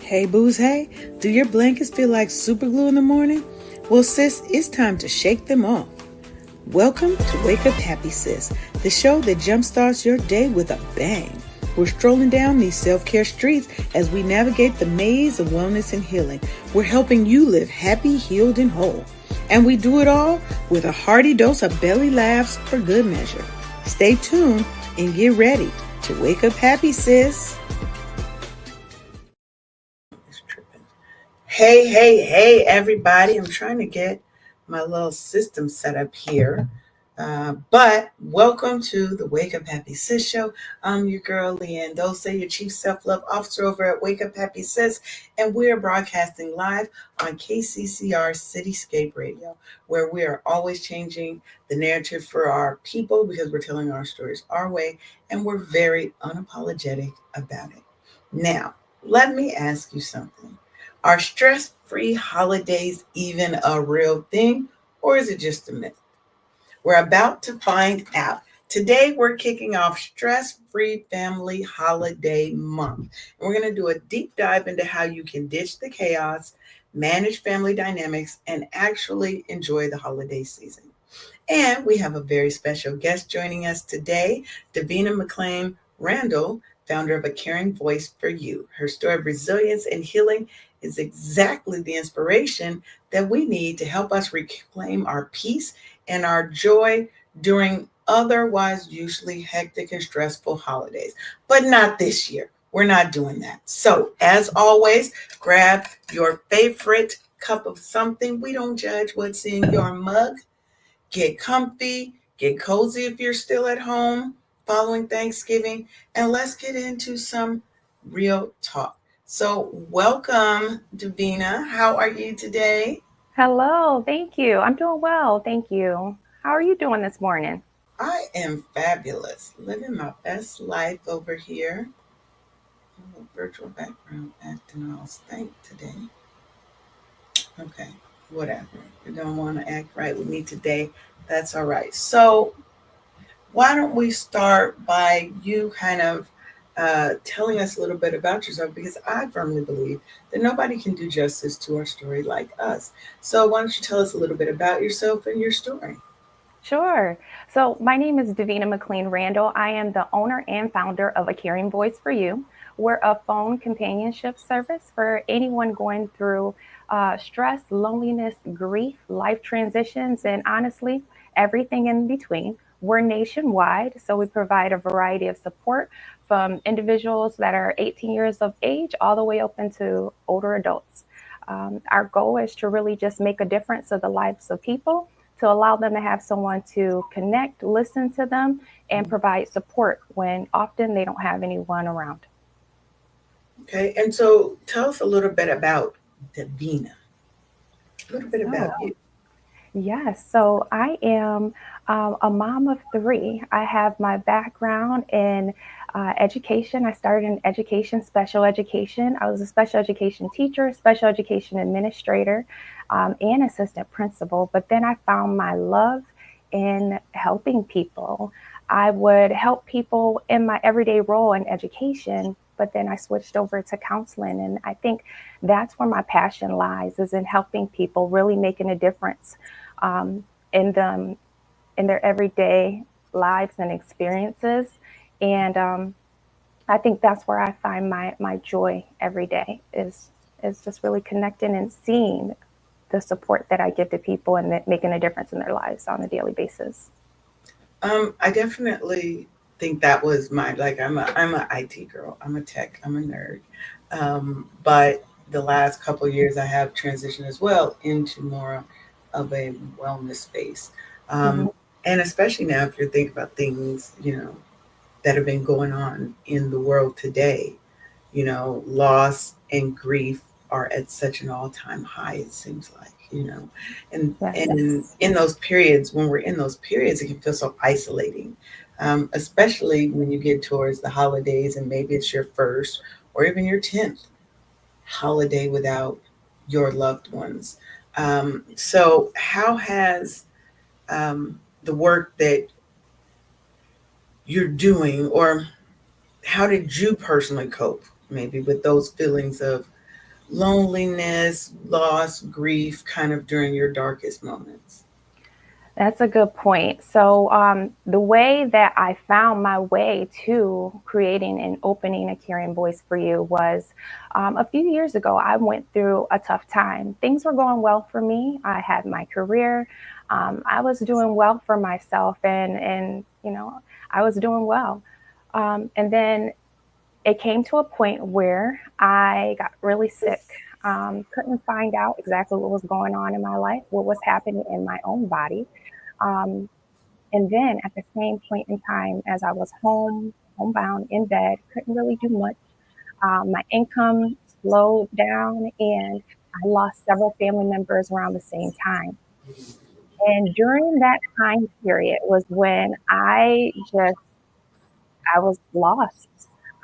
Hey, booze, hey. Do your blankets feel like super glue in the morning? Well, sis, it's time to shake them off. Welcome to Wake Up Happy Sis, the show that jumpstarts your day with a bang. We're strolling down these self-care streets as we navigate the maze of wellness and healing. We're helping you live happy, healed, and whole. And we do it all with a hearty dose of belly laughs for good measure. Stay tuned and get ready to wake up happy, sis. Hey, everybody. I'm trying to get my little system set up here. But welcome to the Wake Up Happy Sis show. I'm your girl, Leanne Dose, your Chief Self-Love Officer over at Wake Up Happy Sis. And we're broadcasting live on KCCR Cityscape Radio, where we are always changing the narrative for our people because we're telling our stories our way, and we're very unapologetic about it. Now, let me ask you something. Are stress-free holidays even a real thing, or is it just a myth? We're about to find out. Today, we're kicking off Stress-Free Family Holiday Month. And we're going to do a deep dive into how you can ditch the chaos, manage family dynamics, and actually enjoy the holiday season. And we have a very special guest joining us today, Davina McLean-Randall, founder of A Caring Voice for You. Her story of resilience and healing is exactly the inspiration that we need to help us reclaim our peace and our joy during otherwise usually hectic and stressful holidays. But not this year. We're not doing that. So, as always, grab your favorite cup of something. We don't judge what's in your mug. Get comfy, get cozy if you're still at home following Thanksgiving, and let's get into some real talk. So, welcome, Davina. How are you today? Hello, thank you. I'm doing well, thank you. How are you doing this morning? I am fabulous, living my best life over here. Virtual background acting all stank today. Okay, whatever. You don't want to act right with me today. That's all right. So, why don't we start by you kind of telling us a little bit about yourself? Because I firmly believe that nobody can do justice to our story like us. So, why don't you tell us a little bit about yourself and your story? Sure. So, my name is Davina McLean-Randall. I am the owner and founder of A Caring Voice for You. We're a phone companionship service for anyone going through stress, loneliness, grief, life transitions, and honestly, everything in between. We're nationwide, so we provide a variety of support from individuals that are 18 years of age all the way up into older adults. Our goal is to really just make a difference in the lives of people to allow them to have someone to connect, listen to them, and provide support when often they don't have anyone around. Okay, and so tell us a little bit about Davina, a little bit about Oh, you. yes. So I am a mom of three. I have my background in education. I started in education, special education. I was a special education teacher, special education administrator, and assistant principal. But then I found my love in helping people. I would help people in my everyday role in education, but then I switched over to counseling. And I think that's where my passion lies, is in helping people, really making a difference in them, in their everyday lives and experiences. And I think that's where I find my joy every day is just really connecting and seeing the support that I give to people and that making a difference in their lives on a daily basis. I definitely think that was my like. I'm a IT girl. I'm a tech. I'm a nerd. But the last couple of years, I have transitioned as well into more of a wellness space. Mhm. Um, and especially now, if you're thinking about things, that have been going on in the world today, loss and grief are at such an all-time high, it seems like, and Yes. in those periods, when we're in those periods, it can feel so isolating, especially when you get towards the holidays and maybe it's your first or even your 10th holiday without your loved ones. So how has the work that you're doing, or how did you personally cope maybe with those feelings of loneliness, loss, grief kind of during your darkest moments? That's a good point. So, the way that I found my way to creating and opening a caring voice for you was a few years ago. I went through a tough time. Things were going well for me. I had my career. I was doing well for myself, and I was doing well. And then it came to a point where I got really sick. Couldn't find out exactly what was going on in my life, what was happening in my own body. Um, and then at the same point in time, as I was homebound in bed, couldn't really do much. My income slowed down, and I lost several family members around the same time. And during that time period was when I was lost.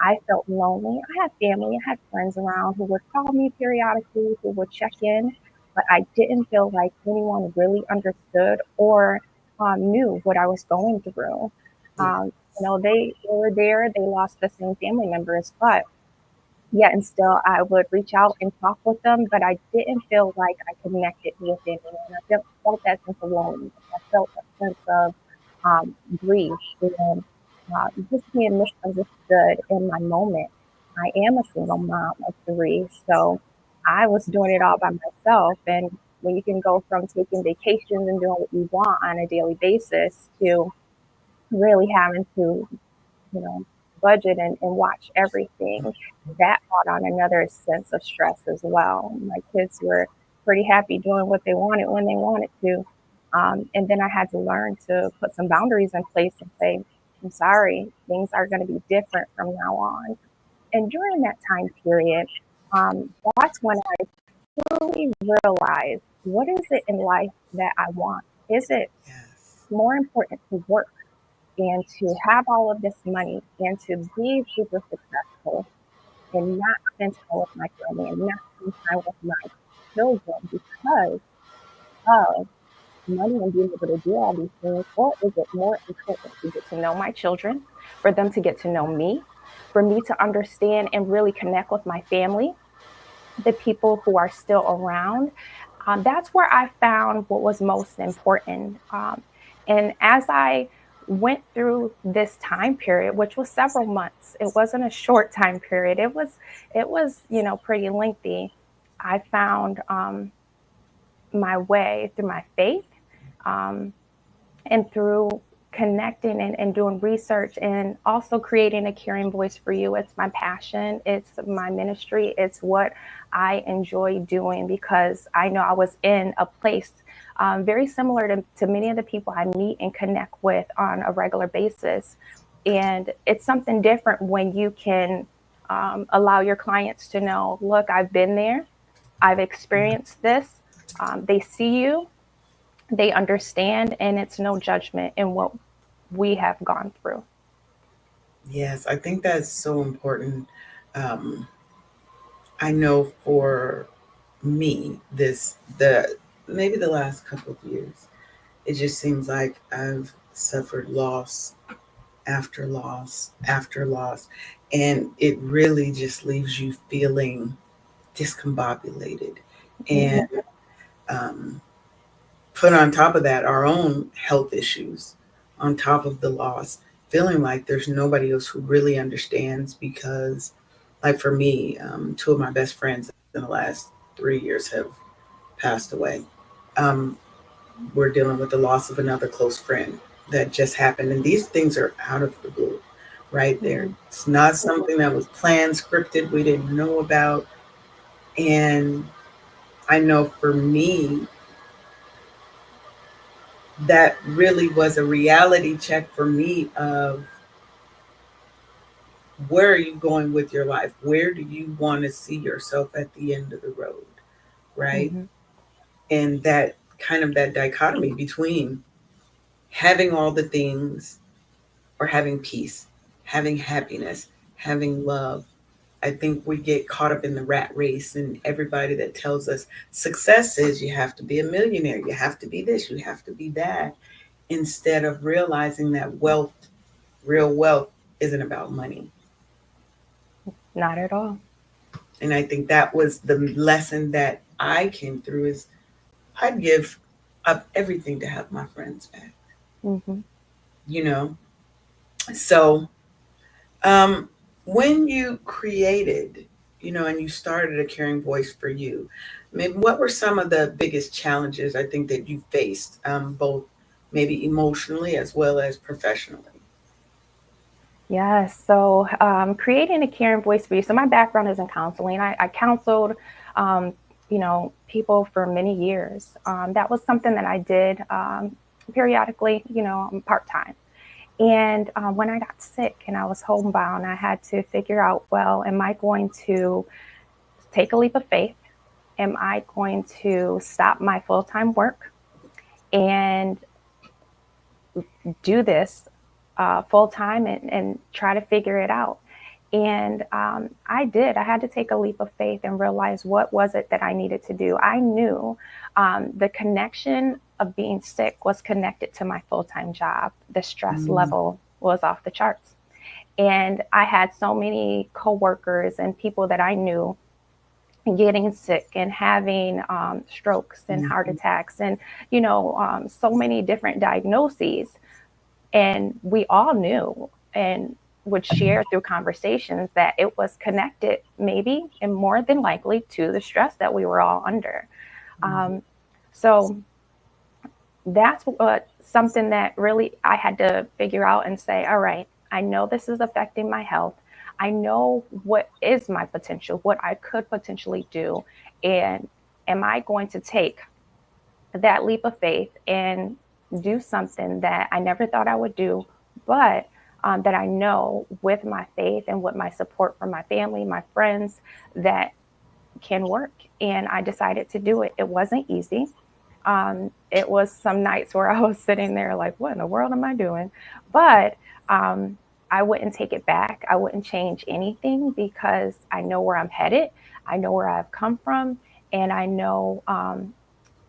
I felt lonely. I had family, I had friends around who would call me periodically, who would check in, but I didn't feel like anyone really understood or knew what I was going through. Yeah. They were there, they lost the same family members, but yet and still I would reach out and talk with them, but I didn't feel like I connected with anyone. I felt that sense of loneliness. I felt a sense of grief and just being misunderstood in my moment. I am a single mom of three, so I was doing it all by myself. And when you can go from taking vacations and doing what you want on a daily basis to really having to budget and watch everything. That brought on another sense of stress as well. My kids were pretty happy doing what they wanted when they wanted to. And then I had to learn to put some boundaries in place and say, I'm sorry, things are going to be different from now on. And during that time period, that's when I truly realized, what is it in life that I want? Is it Yes. more important to work and to have all of this money and to be super successful and not spend time with my family and not spend time with my children because of money and being able to do all these things? Or is it more important to get to know my children, for them to get to know me, for me to understand and really connect with my family, the people who are still around? That's where I found what was most important. And as I went through this time period, which was several months, it wasn't a short time period. It was pretty lengthy. I found my way through my faith, um, and through connecting and doing research and also creating a caring voice for you. It's my passion, it's my ministry, it's what I enjoy doing because I know I was in a place very similar to many of the people I meet and connect with on a regular basis. And it's something different when you can allow your clients to know, look, I've been there, I've experienced this. They see you, they understand, and it's no judgment in what we have gone through. Yes, I think that's so important. Um, I know for me, this the maybe the last couple of years, it just seems like I've suffered loss after loss after loss, and it really just leaves you feeling discombobulated. And Mm-hmm. um, put on top of that our own health issues, on top of the loss, feeling like there's nobody else who really understands because, like for me, two of my best friends in the last 3 years have passed away. Um, we're dealing with the loss of another close friend that just happened. And these things are out of the blue, right there. Mm-hmm. It's not something that was planned, scripted, we didn't know about. And I know for me, that really was a reality check for me of where are you going with your life? Where do you want to see yourself at the end of the road? Right. Mm-hmm. And that kind of that dichotomy between having all the things or having peace, having happiness, having love. I think we get caught up in the rat race and everybody that tells us success is you have to be a millionaire, you have to be this, you have to be that, instead of realizing that wealth, real wealth, isn't about money. Not at all. And I think that was the lesson that I came through is I'd give up everything to have my friends back, Hmm. you know? So um, when you created, and you started a caring voice for you, maybe what were some of the biggest challenges I think that you faced, both maybe emotionally as well as professionally? Yes. So, creating a caring voice for you. So, my background is in counseling. I counseled, um, people for many years. That was something that I did periodically, part time. And when I got sick and I was homebound, I had to figure out, well, am I going to take a leap of faith? Am I going to stop my full time work and do this full time and try to figure it out? And I did. I had to take a leap of faith and realize what was it that I needed to do. I knew the connection of being sick was connected to my full time job. The stress Mm, level was off the charts. And I had so many coworkers and people that I knew getting sick and having strokes and heart mhm, attacks and, so many different diagnoses. And we all knew and would share through conversations that it was connected, maybe and more than likely, to the stress that we were all under. mhm. Um, so that's what something that really I had to figure out and say, all right, I know this is affecting my health. I know what is my potential, what I could potentially do. And am I going to take that leap of faith and do something that I never thought I would do, but that I know with my faith and with my support from my family, my friends, that can work. And I decided to do it. It wasn't easy. It was some nights where I was sitting there like, what in the world am I doing? But um, I wouldn't take it back. I wouldn't change anything because I know where I'm headed. I know where I've come from. And I know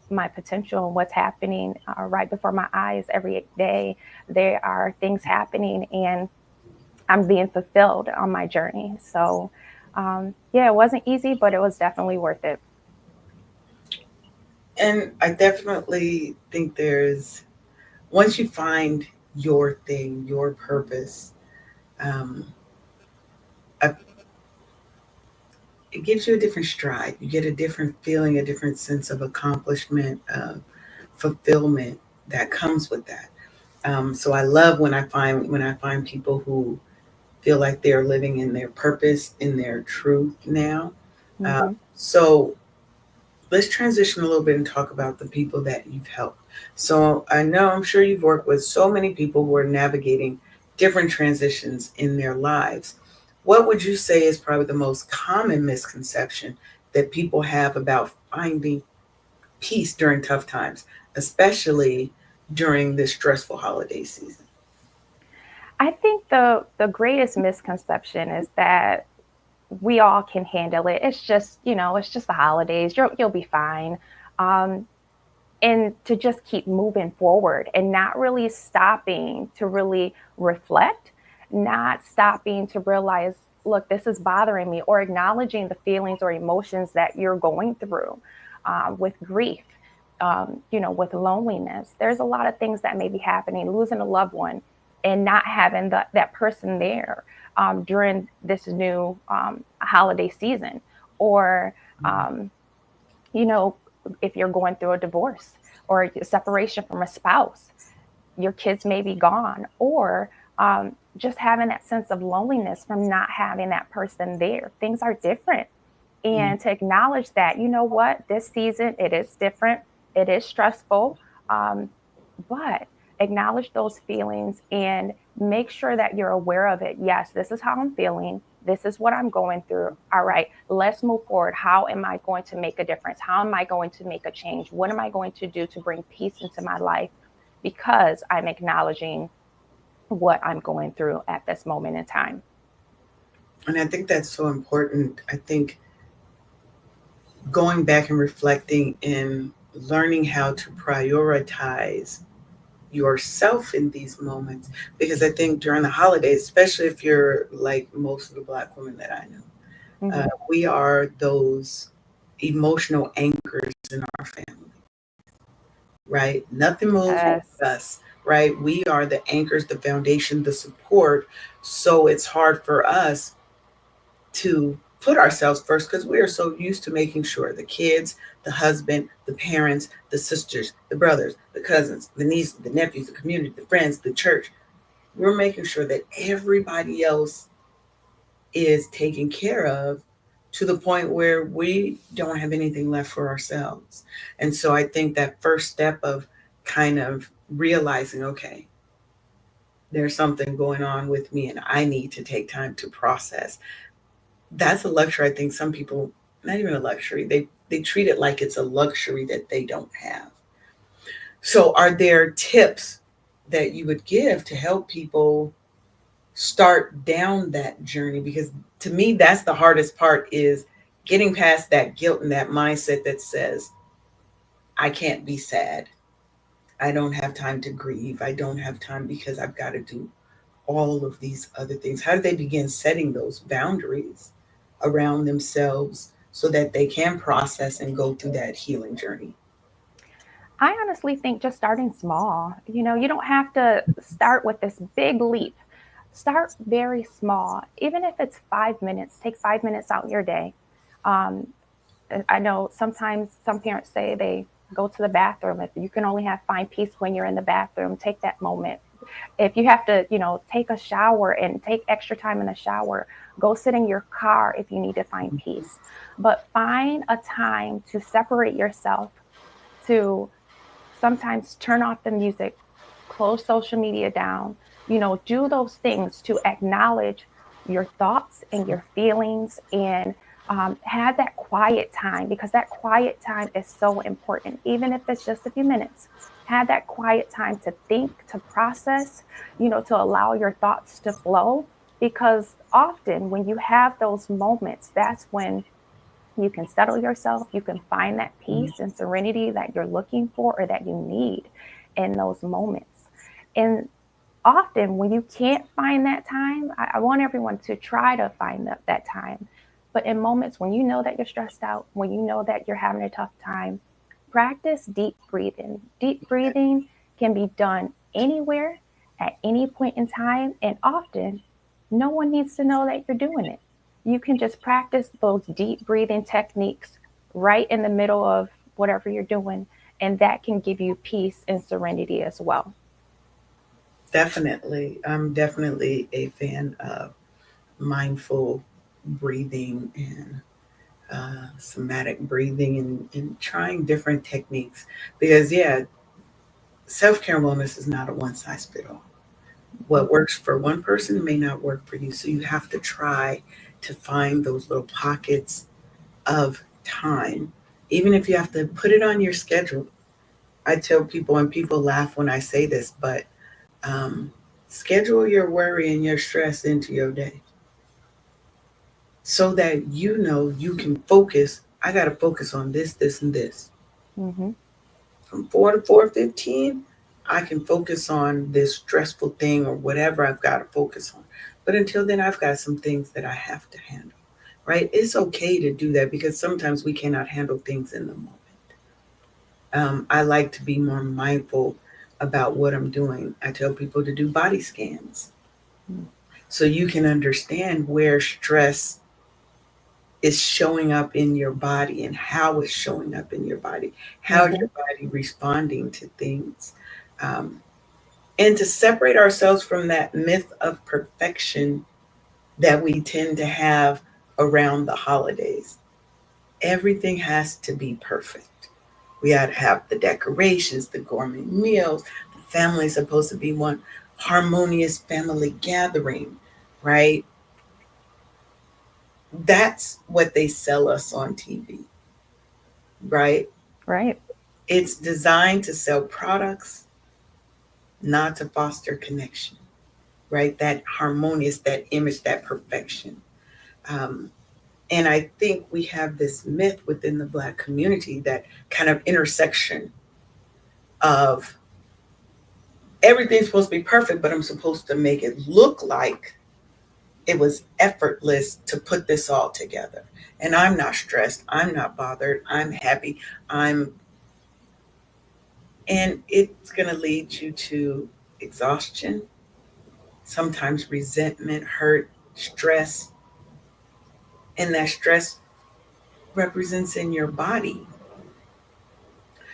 my potential and what's happening right before my eyes every day. There are things happening and I'm being fulfilled on my journey. So, yeah, it wasn't easy, but it was definitely worth it. And I definitely think there's, once you find your thing, your purpose, um, a it gives you a different stride. You get a different feeling, a different sense of accomplishment, fulfillment that comes with that. So I love when I find people who feel like they're living in their purpose, in their truth now. Uh, Hmm. so let's transition a little bit and talk about the people that you've helped. So I know I'm sure you've worked with so many people who are navigating different transitions in their lives. What would you say is probably the most common misconception that people have about finding peace during tough times, especially during this stressful holiday season? I think the greatest misconception is that we all can handle it. It's just, it's just the holidays. You'll be fine. Um, and to just keep moving forward and not really stopping to really reflect, not stopping to realize, look, this is bothering me, or acknowledging the feelings or emotions that you're going through with grief, with loneliness. There's a lot of things that may be happening, losing a loved one and not having that person there during this new holiday season, or um, you know, if you're going through a divorce or a separation from a spouse, your kids may be gone, or just having that sense of loneliness from not having that person there. Things are different. Mm, And to acknowledge that, you know what, this season, it is different, it is stressful, um, but acknowledge those feelings and make sure that you're aware of it. Yes, this is how I'm feeling. This is what I'm going through. All right, let's move forward. How am I going to make a difference? How am I going to make a change? What am I going to do to bring peace into my life? Because I'm acknowledging what I'm going through at this moment in time. and I think that's so important. I think going back and reflecting and learning how to prioritize yourself in these moments, because I think during the holidays, especially if you're like most of the Black women that I know, Hmm. We are those emotional anchors in our family, right? Nothing moves Yes. us, right? We are the anchors, the foundation, the support. So it's hard for us to put ourselves first because we are so used to making sure the kids, the husband, the parents, the sisters, the brothers, the cousins, the nieces, the nephews, the community, the friends, the church. We're making sure that everybody else is taken care of to the point where we don't have anything left for ourselves. And so I think that first step of kind of realizing, okay, there's something going on with me and I need to take time to process. That's a luxury I think some people, not even a luxury, they treat it like it's a luxury that they don't have. So are there tips that you would give to help people start down that journey? Because to me that's the hardest part, is getting past that guilt and that mindset that says I can't be sad, I don't have time to grieve, I don't have time because I've got to do all of these other things. How do they begin setting those boundaries around themselves so that they can process and go through that healing journey? I honestly think just starting small. You don't have to start with this big leap. Start very small. Even if it's 5 minutes, take 5 minutes out your day. Um, I know sometimes some parents say they go to the bathroom. If you can only find peace when you're in the bathroom, take that moment. If you have to, take a shower and take extra time in the shower, go sit in your car if you need to find peace. But find a time to separate yourself, to sometimes turn off the music, close social media down, do those things to acknowledge your thoughts and your feelings, and have that quiet time, because that quiet time is so important, even if it's just a few minutes. Have that quiet time to think, to process, to allow your thoughts to flow. Because often when you have those moments, that's when you can settle yourself, you can find that peace and serenity that you're looking for or that you need in those moments. And often when you can't find that time, I want everyone to try to find that time. But in moments when you know that you're stressed out, when you know that you're having a tough time, practice deep breathing. Deep breathing can be done anywhere at any point in time, and often no one needs to know that you're doing it. You can just practice those deep breathing techniques right in the middle of whatever you're doing, and that can give you peace and serenity as well. Definitely. I'm definitely a fan of mindful breathing and somatic breathing, and trying different techniques. Because, yeah, self care wellness is not a one size fit all. Mhm. What works for one person may not work for you. So you have to try to find those little pockets of time, even if you have to put it on your schedule. I tell people, and people laugh when I say this, but um, schedule your worry and your stress into your day so that you know you can focus. I got to focus on this, this, and this. Mhm. From 4 to 4:15, I can focus on this stressful thing or whatever I've got to focus on. But until then, I've got some things that I have to handle, right? It's okay to do that because sometimes we cannot handle things in the moment. I like to be more mindful about what I'm doing. I tell people to do body scans so you can understand where stress is showing up in your body and how it's showing up in your body, how your Mhm. body responding to things. Um, and to separate ourselves from that myth of perfection that we tend to have around the holidays. Everything has to be perfect. We got to have the decorations, the gourmet meals. The family's supposed to be one harmonious family gathering, right? That's what they sell us on TV, right? Right. It's designed to sell products, not to foster connection, right? That harmonious, that image, that perfection. Um, and I think we have this myth within the Black community, that kind of intersection of everything's supposed to be perfect, but I'm supposed to make it look like it was effortless to put this all together. And I'm not stressed. I'm not bothered. I'm happy. I'm, and it's going to lead you to exhaustion, sometimes resentment, hurt, stress. And that stress represents in your body.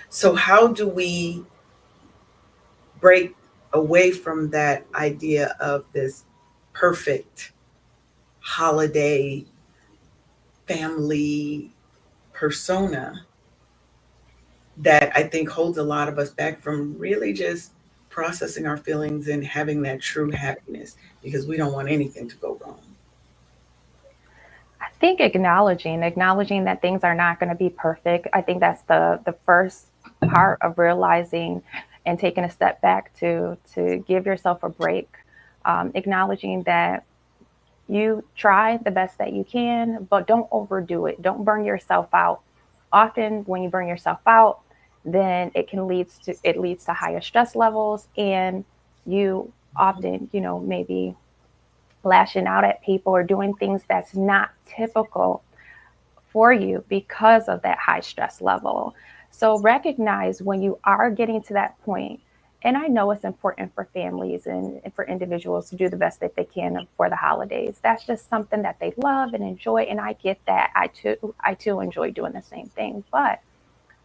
So, how do we break away from that idea of this perfect holiday family persona that I think holds a lot of us back from really just processing our feelings and having that true happiness because we don't want anything to go wrong? I think acknowledging that things are not going to be perfect. I think that's the first part of realizing and taking a step back to give yourself a break. Acknowledging that you try the best that you can, but don't overdo it. Don't burn yourself out. Often when you burn yourself out, then it leads to higher stress levels, and you often, maybe lashing out at people or doing things that's not typical for you because of that high stress level. So recognize when you are getting to that point. And I know it's important for families and for individuals to do the best that they can for the holidays. That's just something that they love and enjoy. And I get that. I too enjoy doing the same thing. But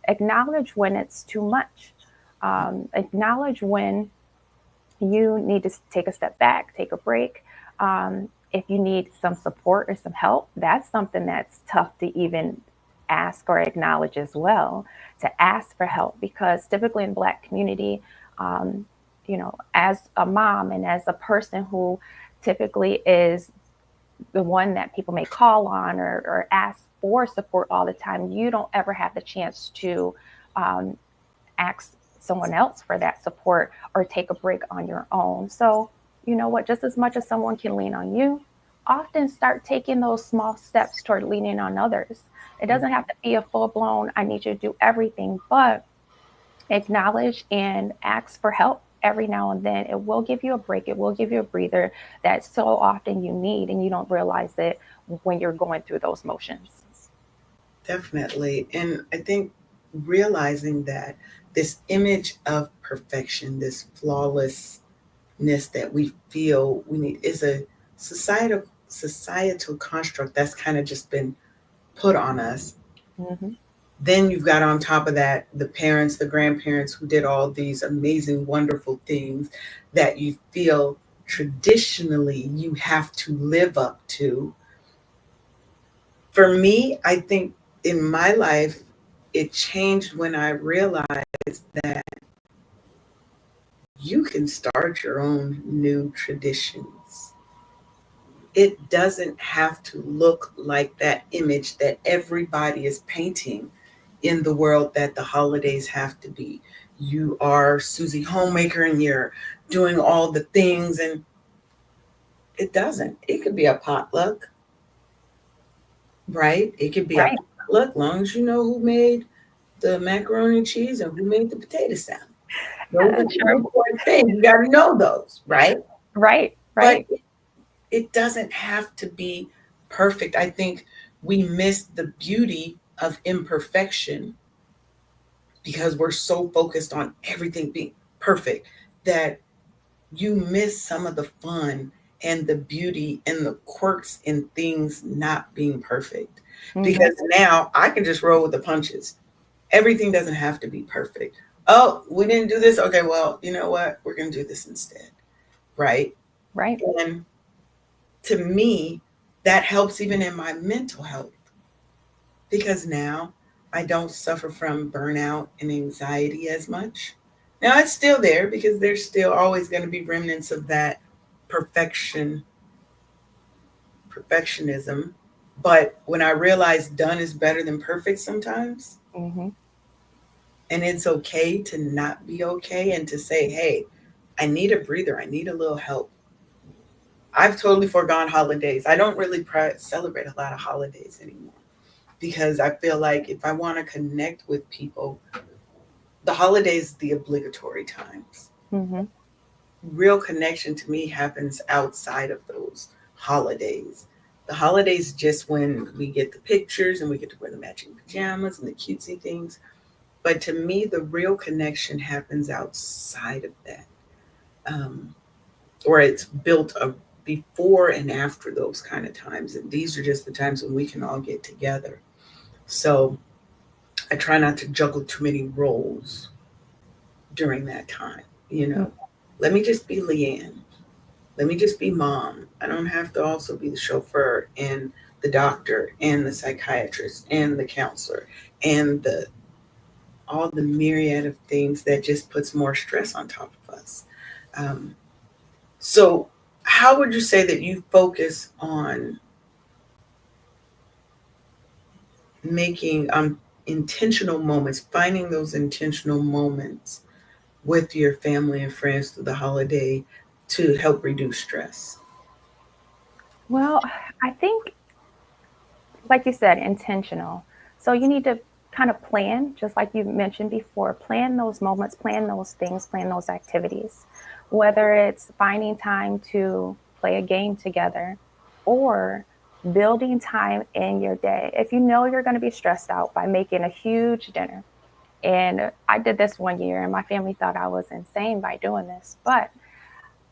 acknowledge when it's too much. Acknowledge when you need to take a step back, take a break. If you need some support or some help, that's something that's tough to even ask or acknowledge as well. To ask for help, because typically in Black community, as a mom and as a person who typically is the one that people may call on or ask for support all the time, you don't ever have the chance to um, ask someone else for that support or take a break on your own. So, you know what, just as much as someone can lean on you, often start taking those small steps toward leaning on others. It doesn't have to be a full blown, I need you to do everything, but acknowledge and ask for help every now and then. It will give you a break, it will give you a breather that so often you need, and you don't realize it when you're going through those motions. Definitely. And I think realizing that this image of perfection, this flawlessness that we feel we need is a societal construct that's kind of just been put on us. Mm-hmm. Then you've got on top of that the parents, the grandparents who did all these amazing, wonderful things that you feel traditionally you have to live up to. For me, I think in my life, it changed when I realized that you can start your own new traditions. It doesn't have to look like that image that everybody is painting in the world that the holidays have to be. You are Susie Homemaker and you're doing all the things, and it doesn't. It could be a potluck, right? It could be a Right. potluck, long as you know who made the macaroni and cheese and who made the potato salad. Those are the Sure. important things. You got to know those, right? Right. But Right. it doesn't have to be perfect. I think we miss the beauty of imperfection because we're so focused on everything being perfect that you miss some of the fun and the beauty and the quirks in things not being perfect. Mm-hmm. Because now I can just roll with the punches. Everything doesn't have to be perfect. Oh, we didn't do this. Okay, well, you know what? We're going to do this instead. Right. Right. And to me, that helps even in my mental health because now I don't suffer from burnout and anxiety as much. Now it's still there because there's still always going to be remnants of that perfection, perfectionism. But when I realize done is better than perfect sometimes, Mm-hmm. and it's okay to not be okay and to say, hey, I need a breather, I need a little help. I've totally forgone holidays. I don't really celebrate a lot of holidays anymore because I feel like if I want to connect with people, the holidays, the obligatory times. Mm-hmm. Real connection to me happens outside of those holidays. The holidays just when we get the pictures and we get to wear the matching pajamas and the cutesy things. But to me, the real connection happens outside of that, um, or it's built up before and after those kind of times. And these are just the times when we can all get together. So I try not to juggle too many roles during that time. You know, let me just be Leanne. Let me just be mom. I don't have to also be the chauffeur and the doctor and the psychiatrist and the counselor and the all the myriad of things that just puts more stress on top of us. Um, so, how would you say that you focus on making intentional moments, finding those intentional moments with your family and friends through the holiday to help reduce stress? Well, I think, like you said, intentional. So you need to kind of plan, just like you mentioned before, plan those moments, plan those things, plan those activities. Whether it's finding time to play a game together or building time in your day. If you know you're going to be stressed out by making a huge dinner, and I did this one year and my family thought I was insane by doing this, but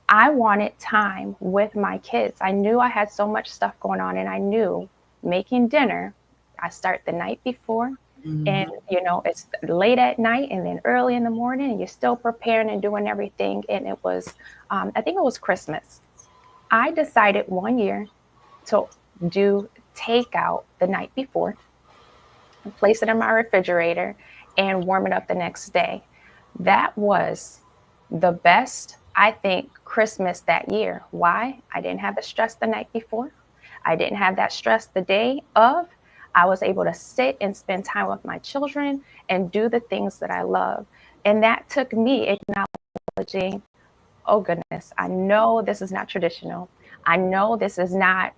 I wanted time with my kids. I knew I had so much stuff going on, and I knew making dinner, I start the night before, and Mm-hmm. it's late at night and then early in the morning, and you're still preparing and doing everything. And it was, I think it was Christmas. I decided one year to do takeout the night before, place it in my refrigerator, and warm it up the next day. That was the best, I think, Christmas that year. Why? I didn't have the stress the night before. I didn't have that stress the day of. I was able to sit and spend time with my children and do the things that I love. And that took me acknowledging, oh goodness, I know this is not traditional. I know this is not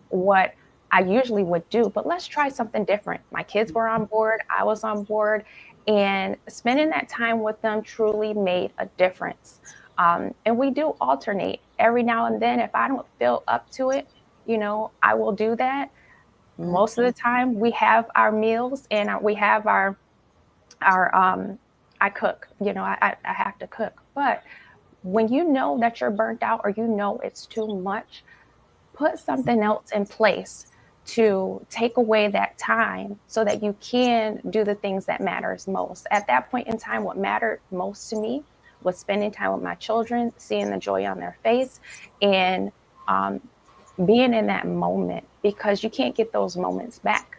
what I usually would do, but let's try something different. My kids were on board, I was on board, and spending that time with them truly made a difference. And we do alternate every now and then. If I don't feel up to it, I will do that. Most of the time, we have our meals and we have our I cook. I have to cook, but when you know that you're burnt out or you know it's too much, put something else in place to take away that time so that you can do the things that matters most. At that point in time, what mattered most to me was spending time with my children, seeing the joy on their face, and um, being in that moment, because you can't get those moments back.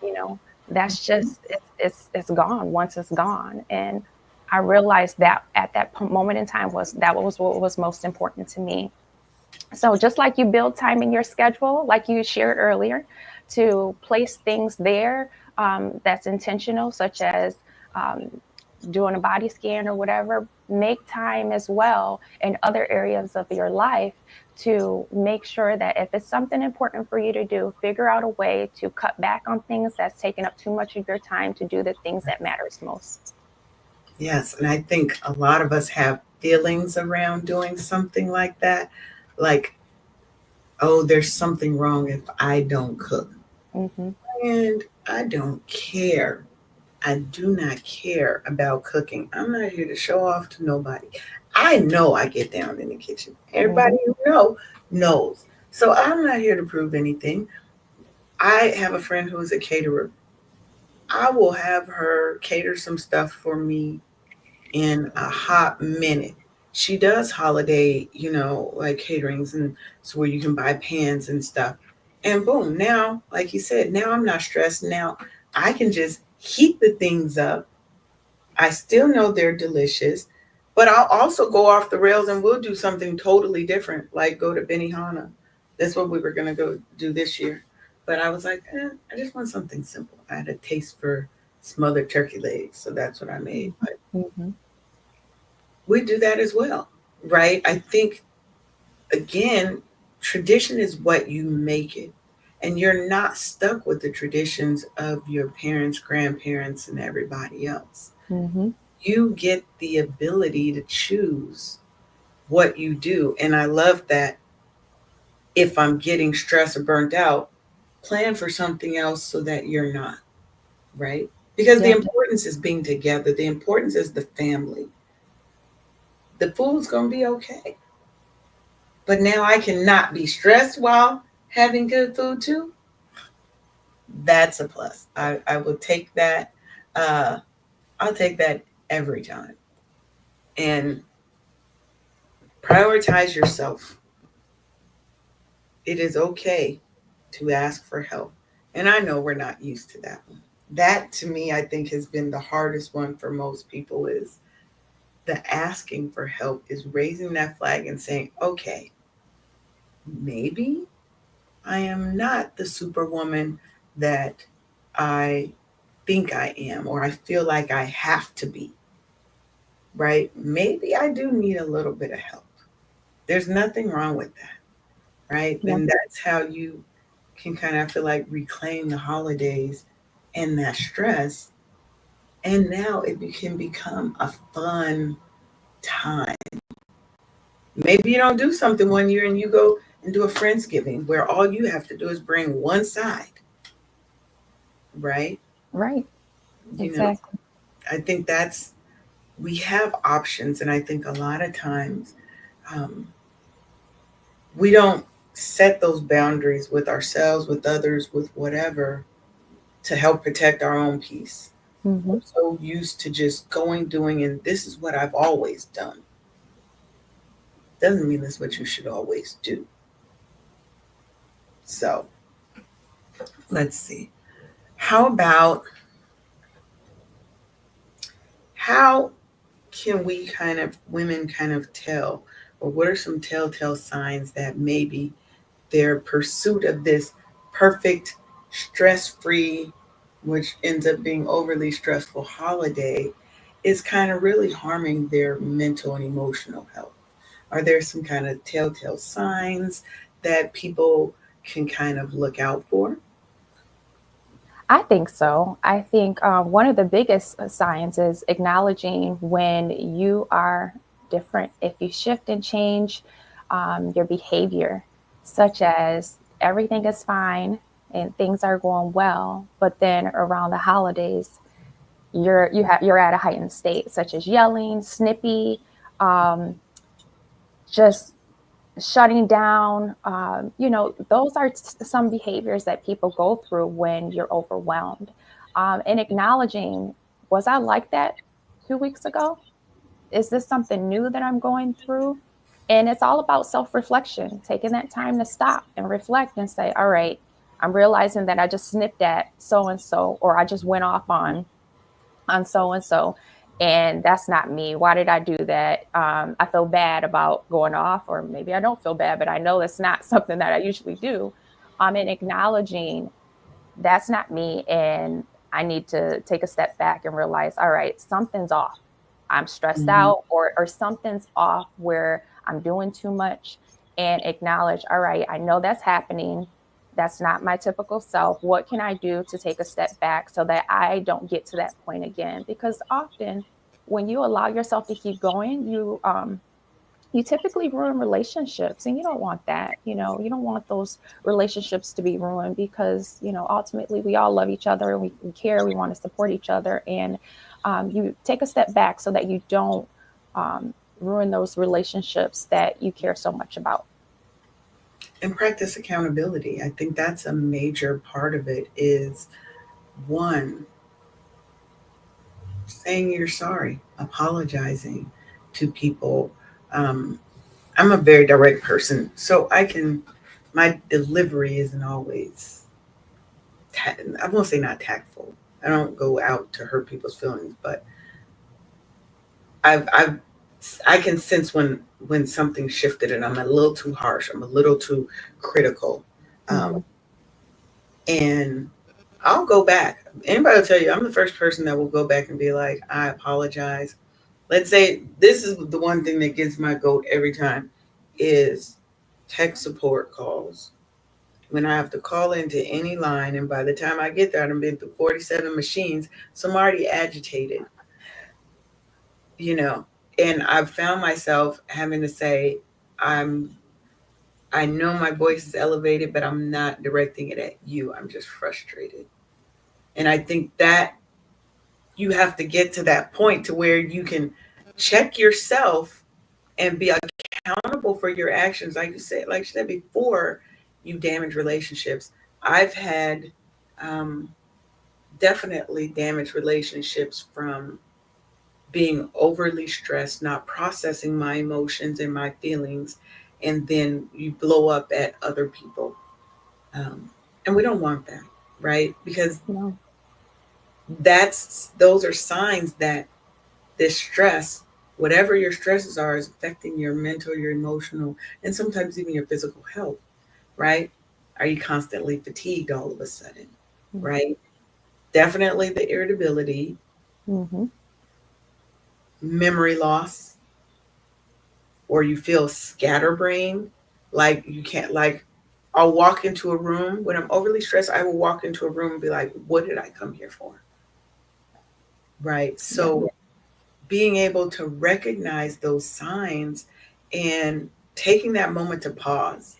You know, that's just it's gone once it's gone. And I realized that at that moment in time was what was most important to me. So just like you build time in your schedule, like you shared earlier, to place things there that's intentional, such as um, doing a body scan or whatever, make time as well in other areas of your life to make sure that if it's something important for you to do, figure out a way to cut back on things that's taking up too much of your time to do the things that matters most. Yes, and I think a lot of us have feelings around doing something like that. Like, oh, there's something wrong if I don't cook. Mm-hmm. And I don't care. I do not care about cooking. I'm not here to show off to nobody. I know I get down in the kitchen. Mm-hmm. Everybody you know knows. So I'm not here to prove anything. I have a friend who is a caterer. I will have her cater some stuff for me in a hot minute. She does holiday, like caterings, and so where you can buy pans and stuff. And boom, now, like you said, now I'm not stressed. Now I can just heat the things up. I still know they're delicious, but I'll also go off the rails and we'll do something totally different, like go to Benihana. That's what we were gonna go do this year. But I was like, I just want something simple. I had a taste for smothered turkey legs, so that's what I made. But Mm-hmm. we do that as well, right? I think, again, tradition is what you make it. And you're not stuck with the traditions of your parents, grandparents, and everybody else. Mm-hmm. You get the ability to choose what you do. And I love that if I'm getting stressed or burnt out, plan for something else so that you're not, right? Because the Yeah. importance is being together, the importance is the family. The food's going to be okay. But now I cannot be stressed while having good food too. That's a plus. I will take that. Uh, I'll take that every time. And prioritize yourself. It is okay to ask for help. And I know we're not used to that one. That to me, I think has been the hardest one for most people is the asking for help is raising that flag and saying, okay, maybe I am not the superwoman that I think I am, or I feel like I have to be, right? Maybe I do need a little bit of help. There's nothing wrong with that, right? Yeah. And that's how you can kind of feel like reclaim the holidays and that stress. And now it can become a fun time. Maybe you don't do something one year and you go and do a Friendsgiving where all you have to do is bring one side, right? Right. You know, Exactly. I think we have options. And I think a lot of times um, we don't set those boundaries with ourselves, with others, with whatever to help protect our own peace. Hmm. We're so used to just going, doing, and this is what I've always done. Doesn't mean that's what you should always do. So let's see. How about how can we kind of, women kind of tell, or what are some telltale signs that maybe their pursuit of this perfect, stress free, which ends up being overly stressful holiday is kind of really harming their mental and emotional health? Are there some kind of telltale signs that people can kind of look out for? I think so. I think one of the biggest signs is acknowledging when you are different. If you shift and change your behavior, such as everything is fine and things are going well, but then around the holidays, you're at a heightened state, such as yelling, snippy, um, just shutting down. Those are some behaviors that people go through when you're overwhelmed. And acknowledging, was I like that 2 weeks ago? Is this something new that I'm going through? And it's all about self reflection, taking that time to stop and reflect and say, all right, I'm realizing that I just snipped at so and so, or I just went off on so and so, and that's not me. Why did I do that? I feel bad about going off, or maybe I don't feel bad, but I know it's not something that I usually do. And acknowledging that's not me, and I need to take a step back and realize, all right, something's off. I'm stressed Mhm. out, or something's off where I'm doing too much, and acknowledge, all right, I know that's happening. That's not my typical self. What can I do to take a step back so that I don't get to that point again? Because often when you allow yourself to keep going, you typically ruin relationships, and you don't want that. You don't want those relationships to be ruined, because ultimately we all love each other, and we care, we want to support each other, and you take a step back so that you don't um, ruin those relationships that you care so much about. And practice accountability. I think that's a major part of it is one, saying you're sorry, apologizing to people. Um, I'm a very direct person, so my delivery isn't always, I won't say not tactful. I don't go out to hurt people's feelings, but I've I can sense when something shifted and I'm a little too harsh. I'm a little too critical, um, Hmm. and I'll go back. Anybody will tell you I'm the first person that will go back and be like, I apologize. Let's say this is the one thing that gets my goat every time is tech support calls. When I have to call into any line, and by the time I get there, I've been through 47 machines, so I'm already agitated, you know. And I've found myself having to say, I'm I know my voice is elevated, but I'm not directing it at you. I'm just frustrated. And I think that you have to get to that point to where you can check yourself and be accountable for your actions. Like you said before, you damage relationships. I've had um, definitely damaged relationships from being overly stressed, not processing my emotions and my feelings, and then you blow up at other people. Um, and we don't want that, right? Because No. those are signs that this stress, whatever your stresses are, is affecting your mental, your emotional, and sometimes even your physical health, right? Are you constantly fatigued all of a sudden, right? Definitely the irritability, Mm-hmm. memory loss, or you feel scatterbrained, like you can't, like, I'll walk into a room when I'm overly stressed. I will walk into a room and be like, what did I come here for? Right. Yeah. So being able to recognize those signs and taking that moment to pause,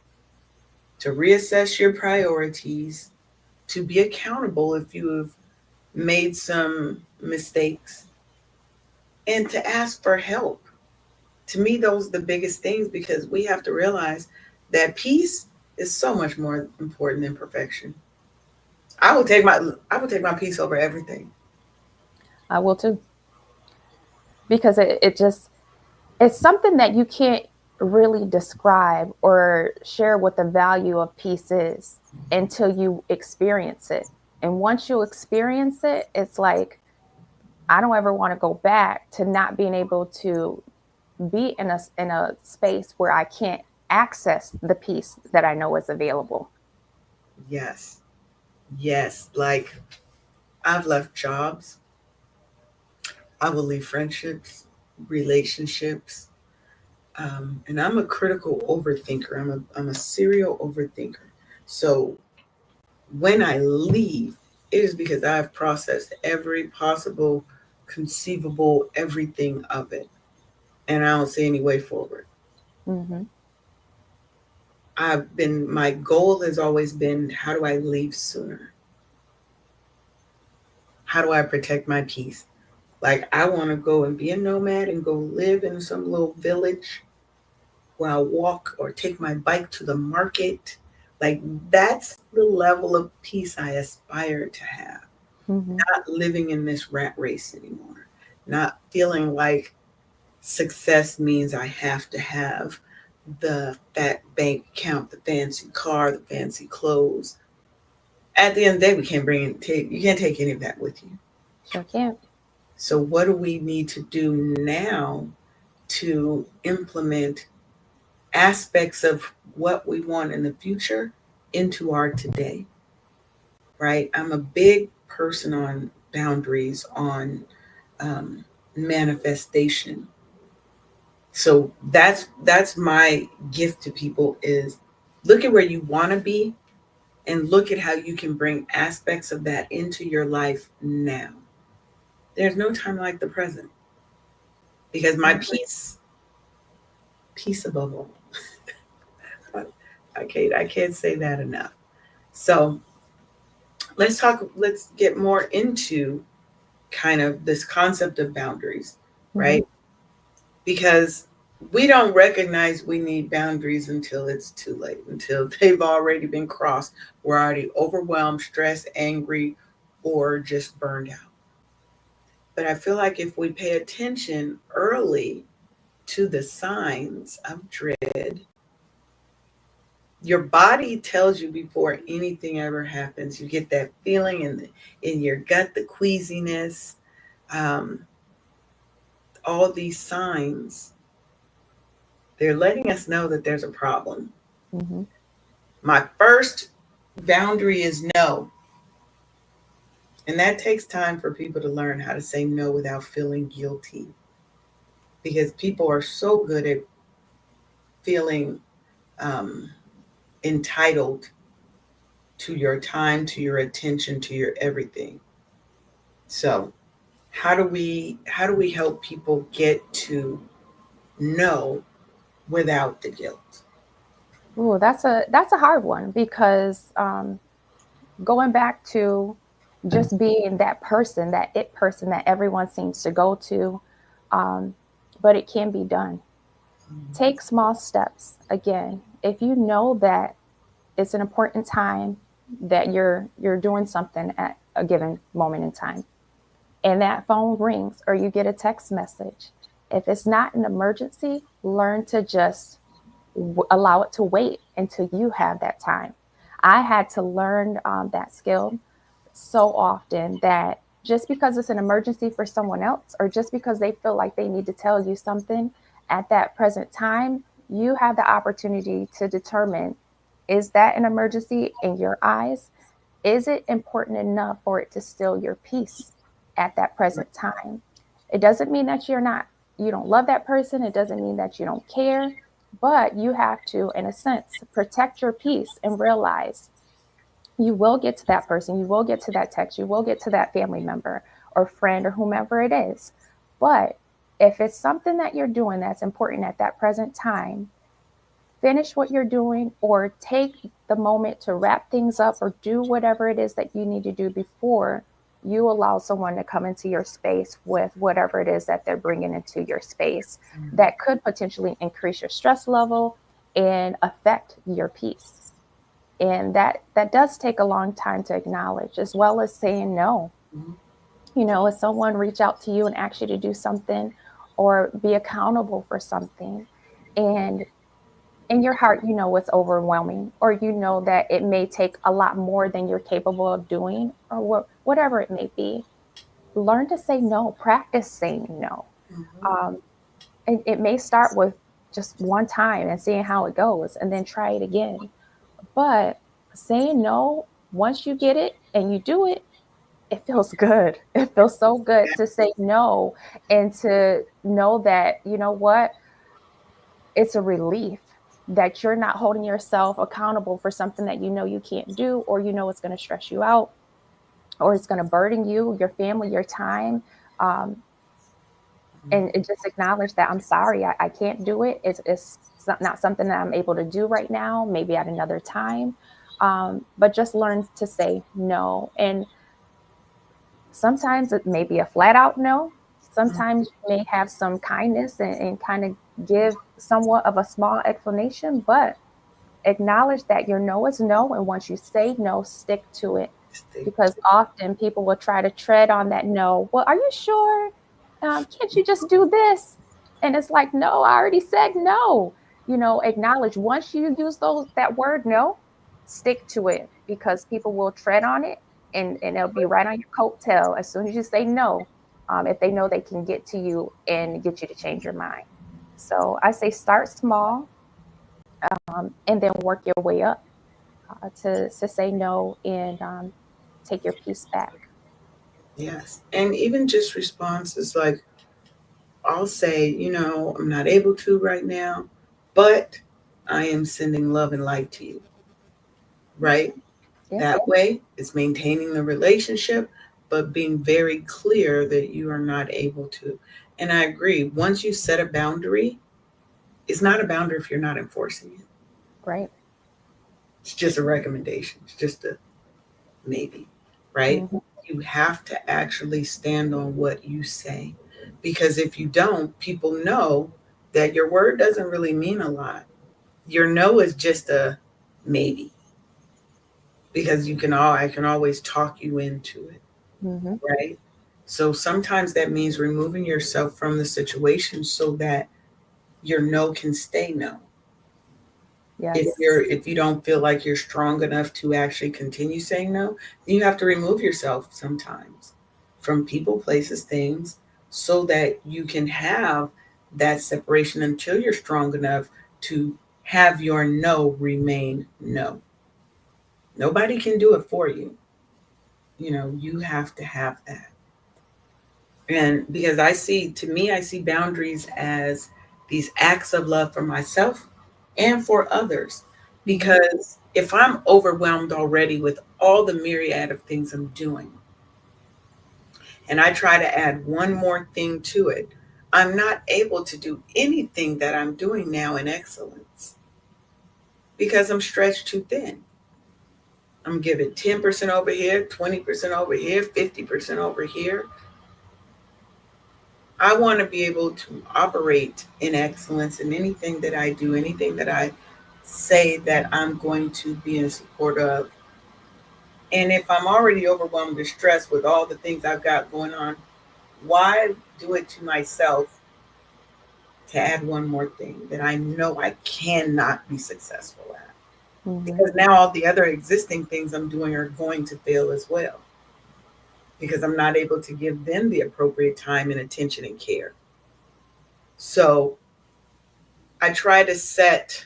to reassess your priorities, to be accountable if you have made some mistakes, and to ask for help. To me, those are the biggest things, because we have to realize that peace is so much more important than perfection. I would take my I would take my peace over everything. I will too. Because it just, it's something that you can't really describe or share what the value of peace is until you experience it. And once you experience it, it's like, I don't ever want to go back to not being able to be in a space where I can't access the peace that I know is available. Yes. Yes. Like, I've left jobs. I will leave friendships, relationships. And I'm a critical overthinker. I'm a serial overthinker. So when I leave, it is because I've processed every possible, conceivable, everything of it. And I don't see any way forward. Mm-hmm. My goal has always been, how do I leave sooner? How do I protect my peace? Like, I want to go and be a nomad and go live in some little village where I walk or take my bike to the market. Like, that's the level of peace I aspire to have. Mm-hmm. Not living in this rat race anymore. Not feeling like success means I have to have the fat bank account, the fancy car, the fancy clothes. At the end of the day, we can't you can't take any of that with you. Sure can't. So what do we need to do now to implement aspects of what we want in the future into our today? Right? I'm a big person on boundaries, on um, manifestation. So that's my gift to people is, look at where you want to be and look at how you can bring aspects of that into your life now. There's no time like the present, because my Mm-hmm. peace above all. I can't say that enough. So let's get more into kind of this concept of boundaries, Mm-hmm. right? Because we don't recognize we need boundaries until it's too late, until they've already been crossed. We're already overwhelmed, stressed, angry, or just burned out. But I feel like if we pay attention early to the signs of dread, your body tells you before anything ever happens. You get that feeling in your gut, the queasiness, um, all these signs. They're letting us know that there's a problem. Mm-hmm. My first boundary is no. And that takes time for people to learn how to say no without feeling guilty. Because people are so good at feeling um, entitled to your time, to your attention, to your everything. So how do we help people get to no without the guilt? Ooh, that's a hard one because going back to just being that person, that it person that everyone seems to go to, um, but it can be done. Take small steps. Again, if you know that it's an important time that you're doing something at a given moment in time, and that phone rings or you get a text message, if it's not an emergency, learn to just allow it to wait until you have that time. I had to learn that skill so often that just because it's an emergency for someone else, or just because they feel like they need to tell you something at that present time, you have the opportunity to determine, is that an emergency in your eyes? Is it important enough for it to steal your peace at that present time? It doesn't mean that you don't love that person. It doesn't mean that you don't care, but you have to, in a sense, protect your peace and realize you will get to that person, you will get to that text, you will get to that family member or friend or whomever it is. But if it's something that you're doing that's important at that present time, finish what you're doing or take the moment to wrap things up or do whatever it is that you need to do before you allow someone to come into your space with whatever it is that they're bringing into your space Mhm. that could potentially increase your stress level and affect your peace. And that does take a long time to acknowledge, as well as saying no. Mhm. If someone reach out to you and ask you to do something or be accountable for something, and in your heart you know it's overwhelming, or you know that it may take a lot more than you're capable of doing, or whatever it may be, learn to say no. Practice saying no. Mhm. Um, it may start with just one time and seeing how it goes, and then try it again. But saying no, once you get it and you do it, it feels good. It feels so good to say no, and to know that, you know what, it's a relief that you're not holding yourself accountable for something that you know you can't do, or you know it's going to stress you out, or it's going to burden you, your family, your time. Um, and just acknowledge that, I'm sorry, I can't do it. It's not something that I'm able to do right now, maybe at another time. But just learn to say no. And sometimes it may be a flat out no. Mhm. Sometimes you may have some kindness and kind of give somewhat of a small explanation, but acknowledge that your no is no. And once you say no, stick to it. Stick Because to. often people will try to tread on that no. Well, are you sure? Can't you just do this? And it's like, no, I already said no. Acknowledge, once you use that word no, stick to it, because people will tread on it, and it'll be right on your coattail as soon as you say no, if they know they can get to you and get you to change your mind. So I say start small, and then work your way up, to say no, and take your peace back. Yes. And even just responses like, I'll say, I'm not able to right now, but I am sending love and light to you, right? Yeah, That way, it's maintaining the relationship, but being very clear that you are not able to. And I agree, once you set a boundary, it's not a boundary if you're not enforcing it. right. It's just a recommendation, it's just a maybe, right? Hmm. You have to actually stand on what you say. Because if you don't, people know that your word doesn't really mean a lot. Your no is just a maybe, because I can always talk you into it, Hmm. right? So sometimes that means removing yourself from the situation so that your no can stay no. Yes. If you don't feel like you're strong enough to actually continue saying no, then you have to remove yourself sometimes from people, places, things, so that you can have that separation until you're strong enough to have your no remain no. Nobody can do it for you. You have to have that. And because I see boundaries as these acts of love for myself and for others. Hmm. Because if I'm overwhelmed already with all the myriad of things I'm doing, and I try to add one more thing to it, I'm not able to do anything that I'm doing now in excellence, because I'm stretched too thin. I'm giving 10% over here, 20% over here, 50% over here. I want to be able to operate in excellence in anything that I do, anything that I say that I'm going to be in support of. And if I'm already overwhelmed or stressed with all the things I've got going on, why do it to myself to add one more thing that I know I cannot be successful at? Hmm. Because now all the other existing things I'm doing are going to fail as well because I'm not able to give them the appropriate time and attention and care. So I try to set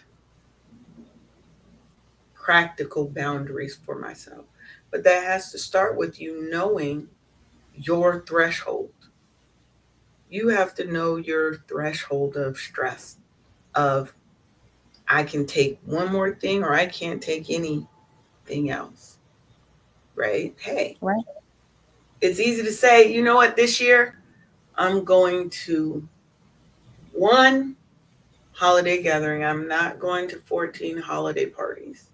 practical boundaries for myself. But that has to start with you knowing your threshold. You have to know your threshold of stress, of I can take one more thing or I can't take anything else, right? Hey, Right. it's easy to say, you know what, this year I'm going to one holiday gathering. I'm not going to 14 holiday parties,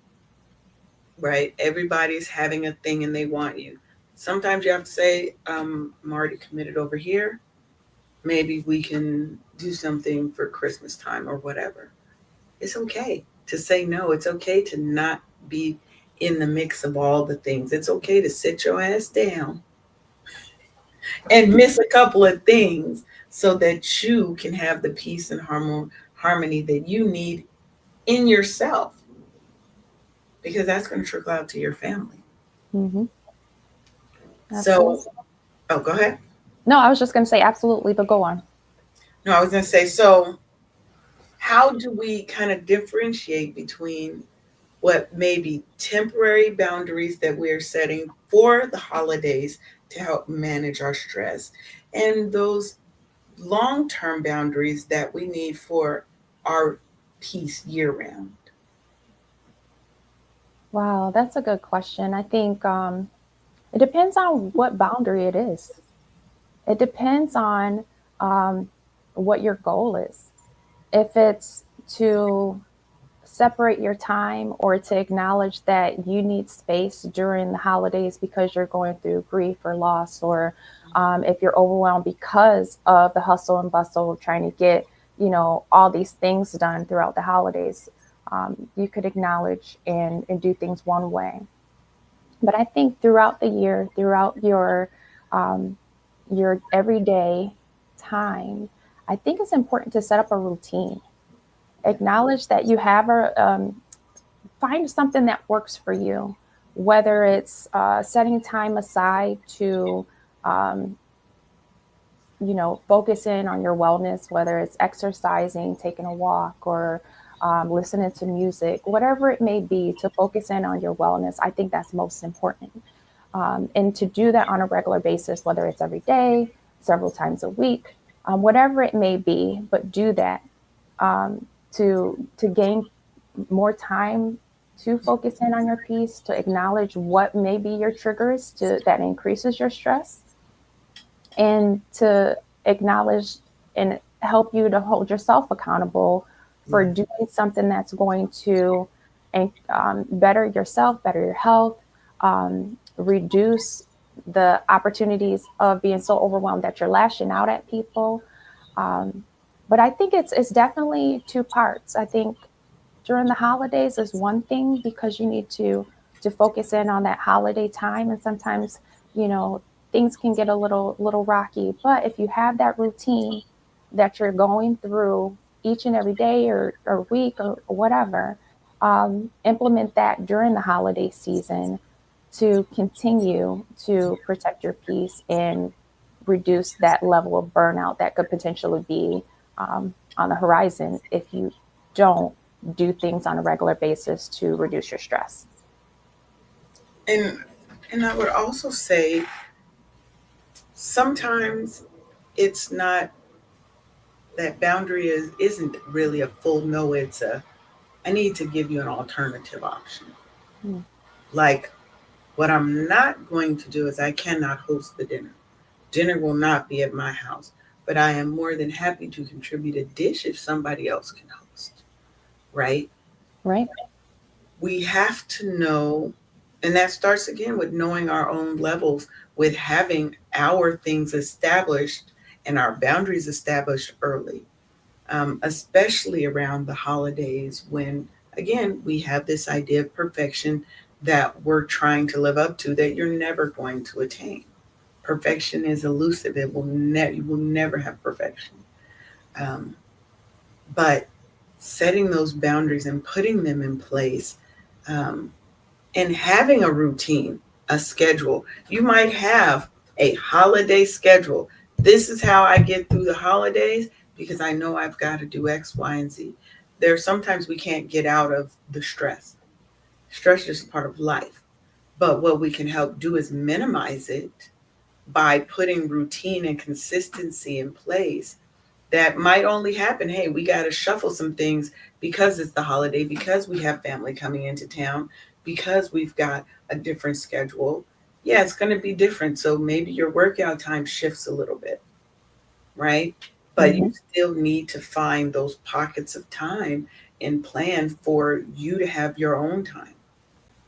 right? Everybody's having a thing and they want you. Sometimes you have to say, I'm already committed over here. Maybe we can do something for Christmas time or whatever. It's okay to say no. It's okay to not be in the mix of all the things. It's okay to sit your ass down and miss a couple of things so that you can have the peace and harmony that you need in yourself because that's going to trickle out to your family. Hmm. So, Absolutely. oh, go ahead. No, I was just going to say absolutely, but go on. No, I was going to say, so how do we kind of differentiate between what may be temporary boundaries that we're setting for the holidays to help manage our stress and those long term boundaries that we need for our peace year round? Wow, that's a good question. I think it depends on what boundary it is. It depends on um, what your goal is. If it's to separate your time or to acknowledge that you need space during the holidays because you're going through grief or loss, or if you're overwhelmed because of the hustle and bustle of trying to get, all these things done throughout the holidays, you could acknowledge and do things one way. But I think throughout the year, throughout um, your everyday time, I think it's important to set up a routine. Acknowledge that you have find something that works for you, whether it's setting time aside to, um, focus in on your wellness, whether it's exercising, taking a walk, or listening to music, whatever it may be, to focus in on your wellness. I think that's most important. And to do that on a regular basis, whether it's every day, several times a week, whatever it may be, but do that um, to gain more time to focus in on your piece, to acknowledge what may be your triggers that increases your stress, and to acknowledge and help you to hold yourself accountable for Yeah. doing something that's going to better yourself, better your health, reduce the opportunities of being so overwhelmed that you're lashing out at people. Um, but I think it's definitely two parts. I think during the holidays is one thing because you need to focus in on that holiday time, and sometimes you know things can get a little rocky. But if you have that routine that you're going through each and every day or week or whatever, implement that during the holiday season to continue to protect your peace and reduce that level of burnout that could potentially be on the horizon if you don't do things on a regular basis to reduce your stress. And and I would also say sometimes it's not that boundary isn't really a full no, it's a I need to give you an alternative option. Mm. Like what I'm not going to do is I cannot host the dinner. Dinner will not be at my house, but I am more than happy to contribute a dish if somebody else can host, right? Right? We have to know, and that starts again with knowing our own levels, with having our things established and our boundaries established early, especially around the holidays when, again, we have this idea of perfection that we're trying to live up to that you're never going to attain. Perfection is elusive. You will never have perfection. Um, but setting those boundaries and putting them in place, um, and having a routine, a schedule. You might have a holiday schedule. This is how I get through the holidays because I know I've got to do X, Y, and Z. There are sometimes we can't get out of the stress. Stress is just a part of life. But what we can help do is minimize it by putting routine and consistency in place that might only happen. Hey, we got to shuffle some things because it's the holiday, because we have family coming into town, because we've got a different schedule. Yeah, it's going to be different. So maybe your workout time shifts a little bit, right? But you Hmm. still need to find those pockets of time and plan for you to have your own time.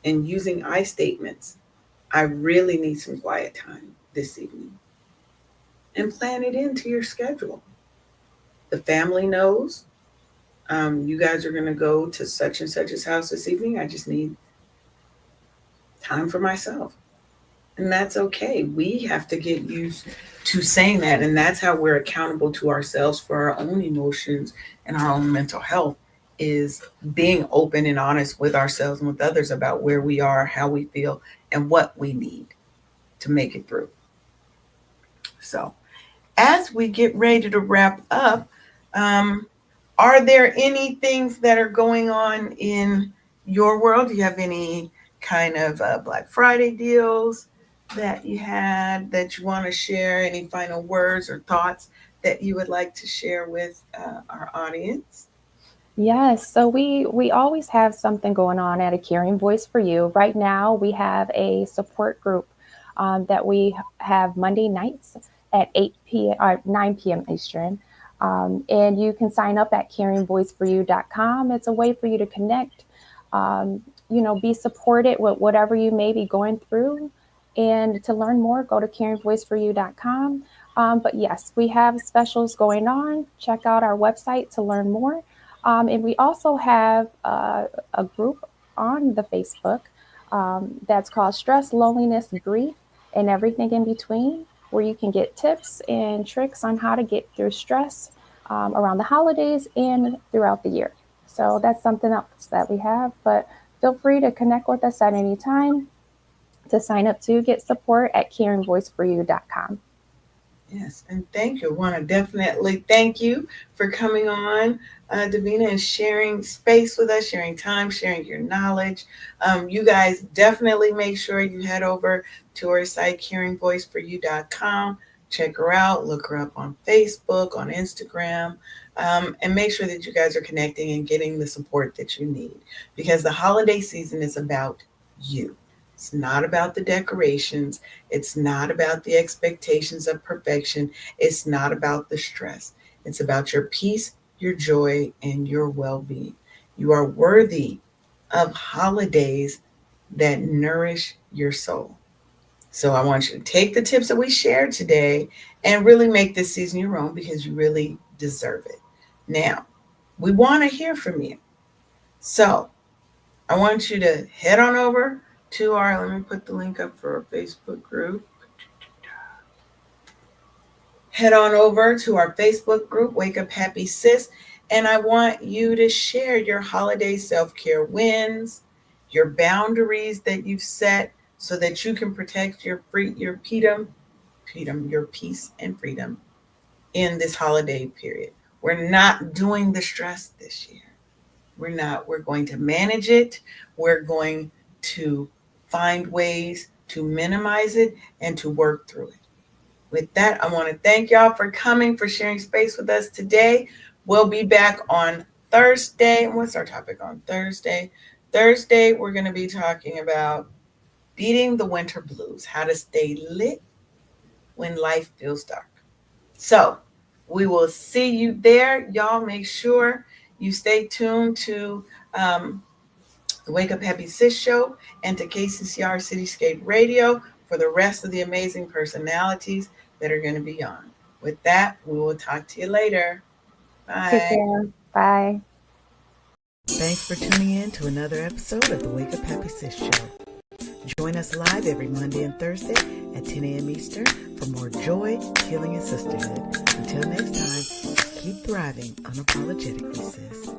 And using I statements, I really need some quiet time this evening, and plan it into your schedule. The family knows, you guys are going to go to such and such's house this evening. I just need time for myself. And that's okay. We have to get used to saying that. And that's how we're accountable to ourselves for our own emotions and our own mental health, is being open and honest with ourselves and with others about where we are, how we feel, and what we need to make it through. So, as we get ready to wrap up, um, are there any things that are going on in your world? Do you have any kind of Black Friday deals that you had that you want to share? Any final words or thoughts that you would like to share with our audience? Yes, so we always have something going on at A Caring Voice for You. Right now, we have a support group that we have Monday nights at 8 p.m. or 9 p.m. Eastern. And you can sign up at caringvoiceforyou.com. It's a way for you to connect, um, be supported with whatever you may be going through. And to learn more, go to caringvoiceforyou.com. But yes, we have specials going on. Check out our website to learn more. And we also have a group on the Facebook that's called Stress, Loneliness, Grief, and Everything in Between, where you can get tips and tricks on how to get through stress around the holidays and throughout the year. So that's something else that we have. But feel free to connect with us at any time to sign up to get support at caringvoiceforyou.com. Yes, and thank you. I want to definitely thank you for coming on, Davina, and sharing space with us, sharing time, sharing your knowledge. You guys definitely make sure you head over to our site, caringvoiceforyou.com. Check her out, look her up on Facebook, on Instagram, and make sure that you guys are connecting and getting the support that you need, because the holiday season is about you. It's not about the decorations. It's not about the expectations of perfection. It's not about the stress. It's about your peace, your joy, and your well being. You are worthy of holidays that nourish your soul. So I want you to take the tips that we shared today and really make this season your own, because you really deserve it. Now, we want to hear from you. So I want you to head on over to our, let me put the link up for our Facebook group. Head on over to our Facebook group, Wake Up Happy Sis, and I want you to share your holiday self care wins, your boundaries that you've set so that you can protect your peace and freedom in this holiday period. We're not doing the stress this year. We're not. We're going to manage it. We're going to find ways to minimize it and to work through it. With that, I want to thank y'all for coming, for sharing space with us today. We'll be back on Thursday. What's our topic on Thursday? Thursday, we're going to be talking about beating the winter blues, how to stay lit when life feels dark. So we will see you there. Y'all make sure you stay tuned to um, the Wake Up Happy Sis show, and to KCCR Cityscape Radio for the rest of the amazing personalities that are going to be on. With that, we will talk to you later. Take Bye. care. Bye. Thanks for tuning in to another episode of the Wake Up Happy Sis show. Join us live every Monday and Thursday at 10 a.m. Eastern for more joy, healing, and sisterhood. Until next time, keep thriving unapologetically, sis.